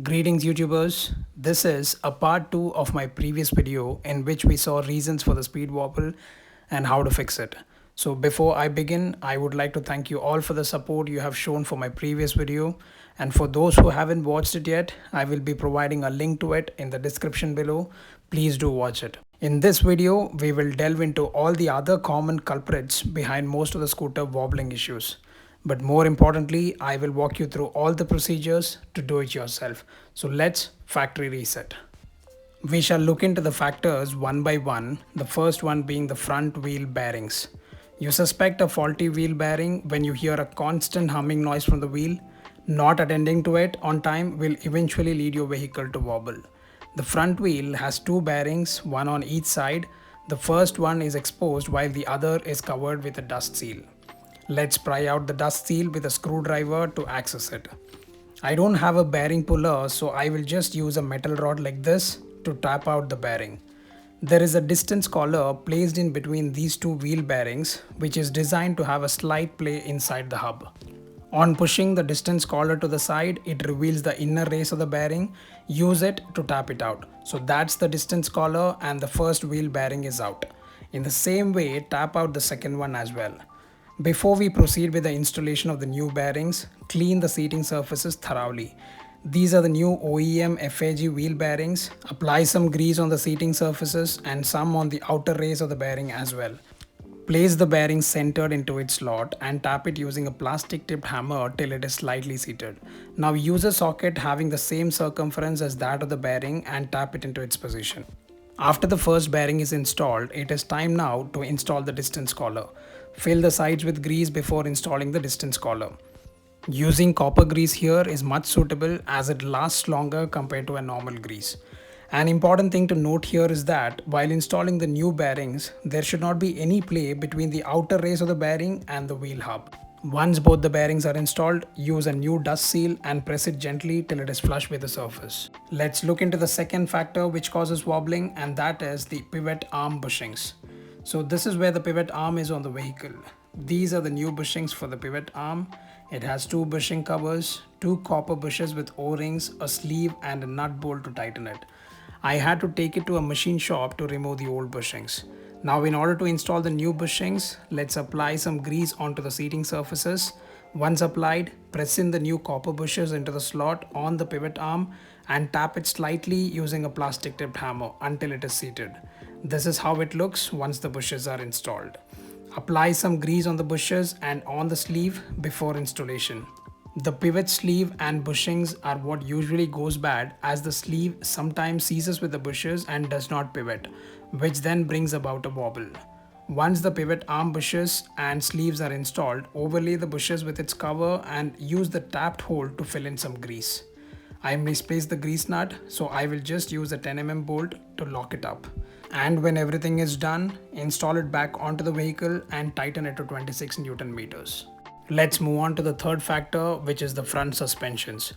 Greetings YouTubers, this is a part 2 of my previous video in which we saw reasons for the speed wobble and how to fix it. So before I begin, I would like to thank you all for the support you have shown for my previous video, and for those who haven't watched it yet, I will be providing a link to it in the description below. Please do watch it. In this video, we will delve into all the other common culprits behind most of the scooter wobbling issues. But more importantly, I will walk you through all the procedures to do it yourself. So let's factory reset. We shall look into the factors one by one, the first one being the front wheel bearings. You suspect a faulty wheel bearing when you hear a constant humming noise from the wheel. Not attending to it on time will eventually lead your vehicle to wobble. The front wheel has two bearings, one on each side. The first one is exposed while the other is covered with a dust seal. Let's pry out the dust seal with a screwdriver to access it. I don't have a bearing puller, so I will just use a metal rod like this to tap out the bearing. There is a distance collar placed in between these two wheel bearings, which is designed to have a slight play inside the hub. On pushing the distance collar to the side, it reveals the inner race of the bearing. Use it to tap it out. So that's the distance collar and the first wheel bearing is out. In the same way, tap out the second one as well. Before we proceed with the installation of the new bearings, clean the seating surfaces thoroughly. These are the new OEM FAG wheel bearings. Apply some grease on the seating surfaces and some on the outer race of the bearing as well. Place the bearing centered into its slot and tap it using a plastic tipped hammer till it is slightly seated. Now use a socket having the same circumference as that of the bearing and tap it into its position. After the first bearing is installed, it is time now to install the distance collar. Fill the sides with grease before installing the distance collar. Using copper grease here is much suitable as it lasts longer compared to a normal grease. An important thing to note here is that while installing the new bearings, there should not be any play between the outer race of the bearing and the wheel hub. Once both the bearings are installed, use a new dust seal and press it gently till it is flush with the surface. Let's look into the second factor which causes wobbling, and that is the pivot arm bushings. So this is where the pivot arm is on the vehicle. These are the new bushings for the pivot arm. It has two bushing covers, two copper bushes with O-rings, a sleeve and a nut bolt to tighten it. I had to take it to a machine shop to remove the old bushings. Now in order to install the new bushings, let's apply some grease onto the seating surfaces. Once applied, press in the new copper bushes into the slot on the pivot arm and tap it slightly using a plastic tipped hammer until it is seated. This is how it looks once the bushes are installed. Apply some grease on the bushes and on the sleeve before installation. The pivot sleeve and bushings are what usually goes bad, as the sleeve sometimes seizes with the bushes and does not pivot, which then brings about a wobble. Once the pivot arm bushes and sleeves are installed, overlay the bushes with its cover and use the tapped hole to fill in some grease. I misplaced the grease nut, so I will just use a 10 mm bolt to lock it up. And when everything is done, install it back onto the vehicle and tighten it to 26 Newton meters. Let's move on to the third factor, which is the front suspensions.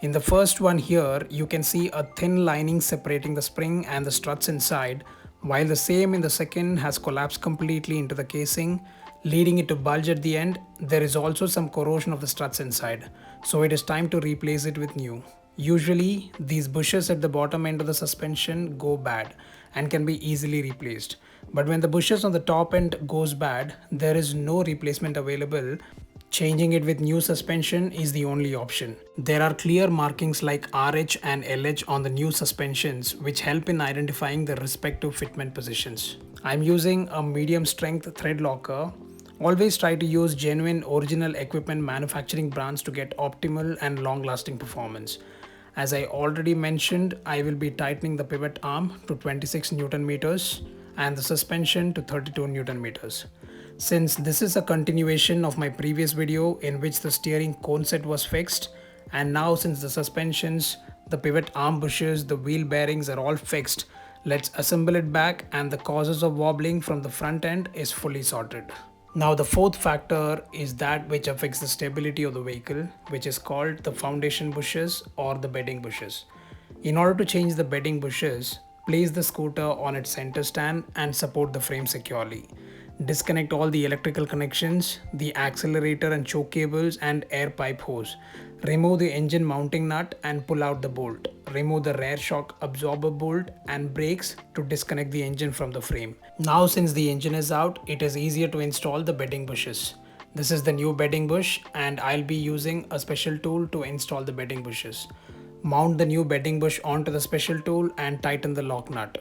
In the first one here, you can see a thin lining separating the spring and the struts inside, while the same in the second has collapsed completely into the casing, leading it to bulge at the end. There is also some corrosion of the struts inside, so it is time to replace it with new. Usually, these bushes at the bottom end of the suspension go bad and can be easily replaced. But when the bushes on the top end goes bad, there is no replacement available. Changing it with new suspension is the only option. There are clear markings like RH and LH on the new suspensions which help in identifying the respective fitment positions. I'm using a medium strength thread locker. Always try to use genuine original equipment manufacturing brands to get optimal and long-lasting performance. As I already mentioned, I will be tightening the pivot arm to 26 Newton meters and the suspension to 32 Newton meters. Since this is a continuation of my previous video in which the steering cone set was fixed, and now since the suspensions, the pivot arm bushes, the wheel bearings are all fixed, let's assemble it back and the causes of wobbling from the front end is fully sorted. Now the fourth factor is that which affects the stability of the vehicle, which is called the foundation bushes or the bedding bushes. In order to change the bedding bushes, place the scooter on its center stand and support the frame securely. Disconnect all the electrical connections, the accelerator and choke cables and air pipe hose. Remove the engine mounting nut and pull out the bolt. Remove the rear shock absorber bolt and brakes to disconnect the engine from the frame. Now since the engine is out, it is easier to install the bedding bushes. This is the new bedding bush and I'll be using a special tool to install the bedding bushes. Mount the new bedding bush onto the special tool and tighten the lock nut.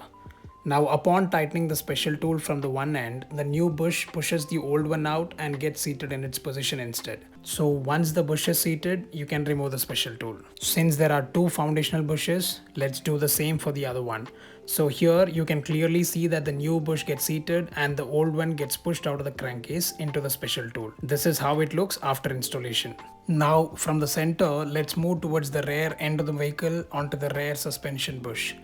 Now upon tightening the special tool from the one end, the new bush pushes the old one out and gets seated in its position instead. So once the bush is seated, you can remove the special tool. Since there are two foundational bushes, let's do the same for the other one. So here you can clearly see that the new bush gets seated and the old one gets pushed out of the crankcase into the special tool. This is how it looks after installation. Now from the center, let's move towards the rear end of the vehicle onto the rear suspension bush.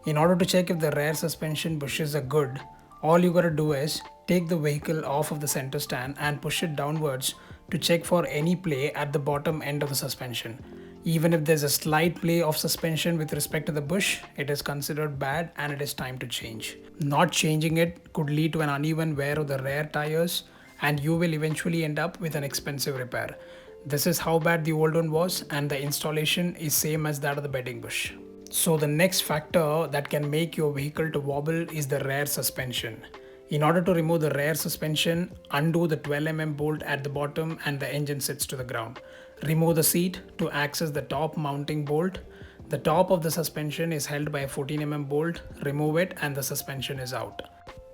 In order to check if the rear suspension bushes are good, all you gotta do is take the vehicle off of the center stand and push it downwards to check for any play at the bottom end of the suspension. Even if there's a slight play of suspension with respect to the bush, it is considered bad and it is time to change. Not changing it could lead to an uneven wear of the rear tires and you will eventually end up with an expensive repair. This is how bad the old one was and the installation is same as that of the bedding bush. So the next factor that can make your vehicle to wobble is the rear suspension. In order to remove the rear suspension, undo the 12mm bolt at the bottom and the engine sits to the ground. Remove the seat to access the top mounting bolt. The top of the suspension is held by a 14mm bolt. Remove it and the suspension is out.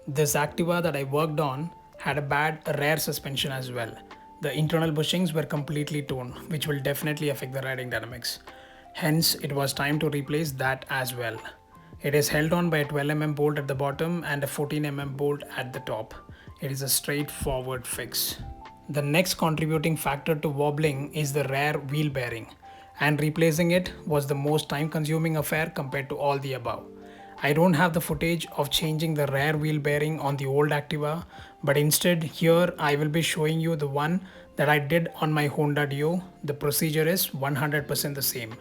This Activa that I worked on had a bad rear suspension as well. The internal bushings were completely torn, which will definitely affect the riding dynamics. Hence, it was time to replace that as well. It is held on by a 12mm bolt at the bottom and a 14mm bolt at the top. It is a straightforward fix. The next contributing factor to wobbling is the rear wheel bearing, and replacing it was the most time-consuming affair compared to all the above. I don't have the footage of changing the rear wheel bearing on the old Activa, but instead here I will be showing you the one that I did on my Honda Dio. The procedure is 100% the same.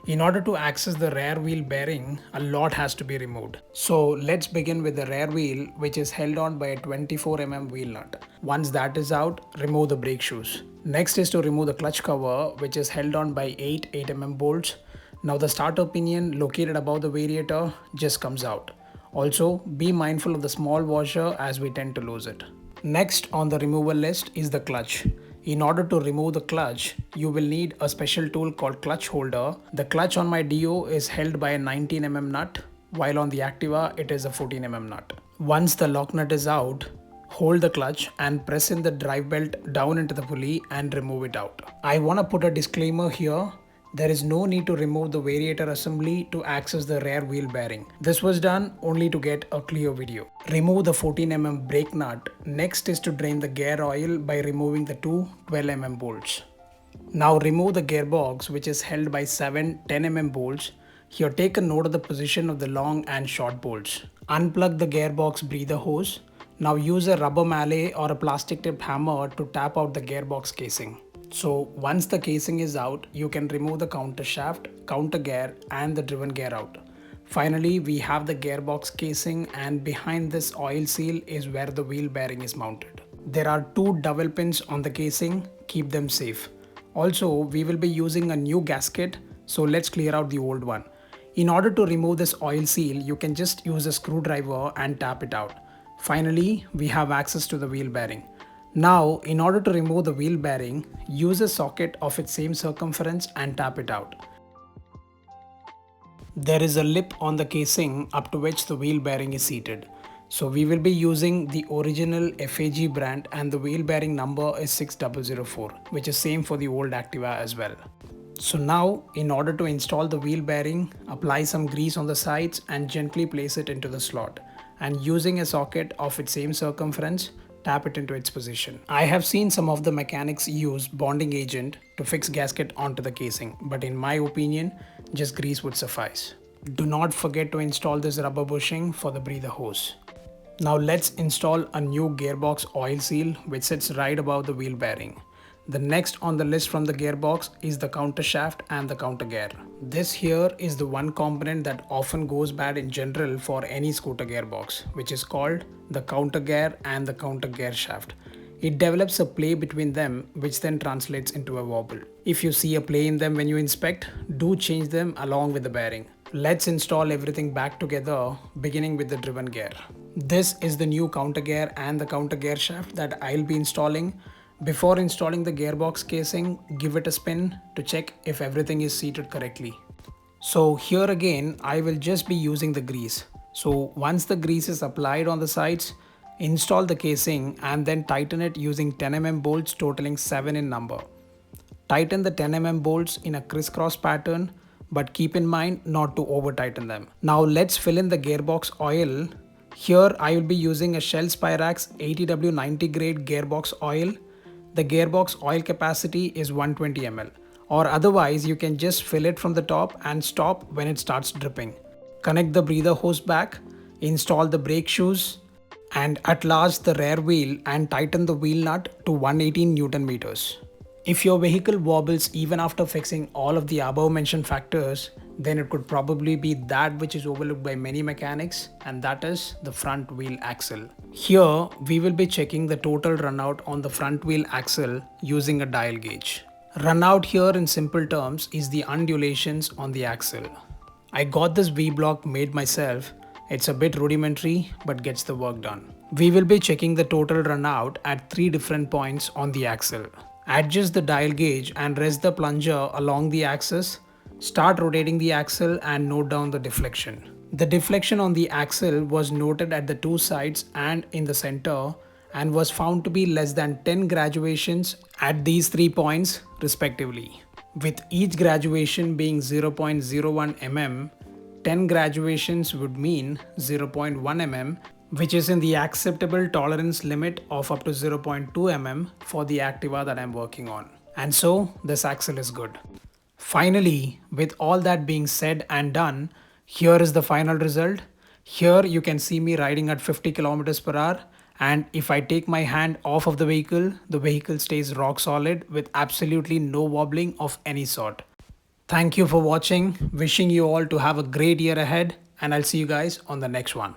In order to access the rear wheel bearing, a lot has to be removed. So let's begin with the rear wheel, which is held on by a 24mm wheel nut. Once that is out, remove the brake shoes. Next is to remove the clutch cover, which is held on by 8mm bolts. Now the starter pinion located above the variator just comes out. Also, be mindful of the small washer as we tend to lose it. Next on the removal list is the clutch. In order to remove the clutch, you will need a special tool called clutch holder. The clutch on my Dio is held by a 19mm nut, while on the Activa it is a 14mm nut. Once the lock nut is out, hold the clutch and press in the drive belt down into the pulley and remove it out. I want to put a disclaimer here. There is no need to remove the variator assembly to access the rear wheel bearing. This was done only to get a clear video. Remove the 14mm brake nut. Next is to drain the gear oil by removing the two 12mm bolts. Now remove the gearbox, which is held by 7 10mm bolts. Here take a note of the position of the long and short bolts. Unplug the gearbox breather hose. Now use a rubber mallet or a plastic tipped hammer to tap out the gearbox casing. So once the casing is out, you can remove the counter shaft, counter gear and the driven gear out. Finally, we have the gearbox casing, and behind this oil seal is where the wheel bearing is mounted. There are two dowel pins on the casing, keep them safe. Also, we will be using a new gasket, so let's clear out the old one. In order to remove this oil seal, you can just use a screwdriver and tap it out. Finally, we have access to the wheel bearing. Now, in order to remove the wheel bearing, use a socket of its same circumference and tap it out. There is a lip on the casing up to which the wheel bearing is seated. So we will be using the original FAG brand and the wheel bearing number is 6004, which is same for the old Activa as well. So now, in order to install the wheel bearing, apply some grease on the sides and gently place it into the slot. And using a socket of its same circumference, tap it into its position. I have seen some of the mechanics use bonding agent to fix gasket onto the casing, but in my opinion, just grease would suffice. Do not forget to install this rubber bushing for the breather hose. Now let's install a new gearbox oil seal which sits right above the wheel bearing. The next on the list from the gearbox is the counter shaft and the counter gear. This here is the one component that often goes bad in general for any scooter gearbox, which is called the counter gear and the counter gear shaft. It develops a play between them, which then translates into a wobble. If you see a play in them when you inspect, do change them along with the bearing. Let's install everything back together, beginning with the driven gear. This is the new counter gear and the counter gear shaft that I'll be installing. Before installing the gearbox casing, give it a spin to check if everything is seated correctly. So here again, I will just be using the grease. So once the grease is applied on the sides, install the casing and then tighten it using 10 mm bolts totaling 7 in number. Tighten the 10 mm bolts in a crisscross pattern, but keep in mind not to over tighten them. Now let's fill in the gearbox oil. Here I will be using a Shell Spirax 80W90 grade gearbox oil. The gearbox oil capacity is 120 ml, or otherwise you can just fill it from the top and stop when it starts dripping. Connect the breather hose back, install the brake shoes, and at last the rear wheel and tighten the wheel nut to 118 Newton meters. If your vehicle wobbles even after fixing all of the above mentioned factors, then it could probably be that which is overlooked by many mechanics, and that is the front wheel axle. Here we will be checking the total runout on the front wheel axle using a dial gauge. Runout here in simple terms is the undulations on the axle. I got this V block made myself. It's a bit rudimentary but gets the work done. We will be checking the total runout at 3 different points on the axle. Adjust the dial gauge and rest the plunger along the axis. Start rotating the axle and note down the deflection. The deflection on the axle was noted at the two sides and in the center and was found to be less than 10 graduations at these 3 points respectively. With each graduation being 0.01 mm, 10 graduations would mean 0.1 mm, which is in the acceptable tolerance limit of up to 0.2 mm for the Activa that I'm working on. And so this axle is good. Finally, with all that being said and done, here is the final result. Here you can see me riding at 50 km per hour, and if I take my hand off of the vehicle stays rock solid with absolutely no wobbling of any sort. Thank you for watching. Wishing you all to have a great year ahead, and I'll see you guys on the next one.